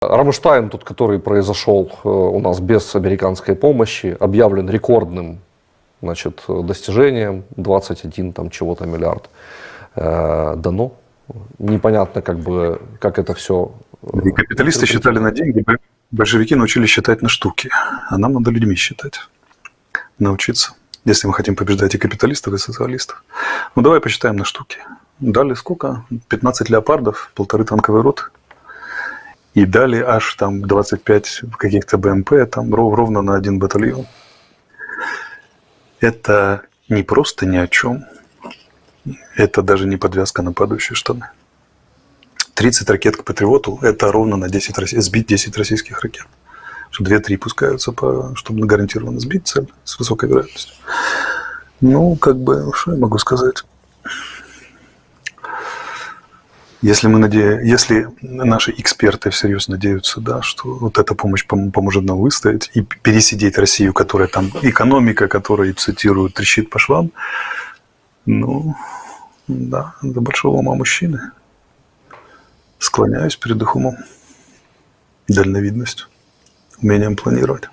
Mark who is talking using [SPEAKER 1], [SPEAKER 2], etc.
[SPEAKER 1] Рамштайн, тот, который произошел у нас без американской помощи, объявлен рекордным, значит, достижением, 21 там чего-то миллиард дано. Непонятно, как это все.
[SPEAKER 2] И капиталисты считали на деньги, большевики научились считать на штуки, а нам надо людьми считать, научиться, если мы хотим побеждать и капиталистов, и социалистов. Ну, давай посчитаем на штуки. Дали сколько? 15 леопардов, 1,5 танковой роты. И дали аж там 25 каких-то БМП, там ровно на 1 батальон. Это не просто ни о чем. Это даже не подвязка на падающие штаны. 30 ракет к Патриоту – это ровно на 10 сбить 10 российских ракет. Что 2-3 пускаются, чтобы гарантированно сбить цель с высокой вероятностью. Ну, что я могу сказать? Если наши эксперты всерьез надеются, да, что вот эта помощь поможет нам выстоять и пересидеть Россию, которая там, экономика, которая, цитирую, трещит по швам, ну, да, до большого ума мужчины. Склоняюсь перед их умом, дальновидностью, умением планировать.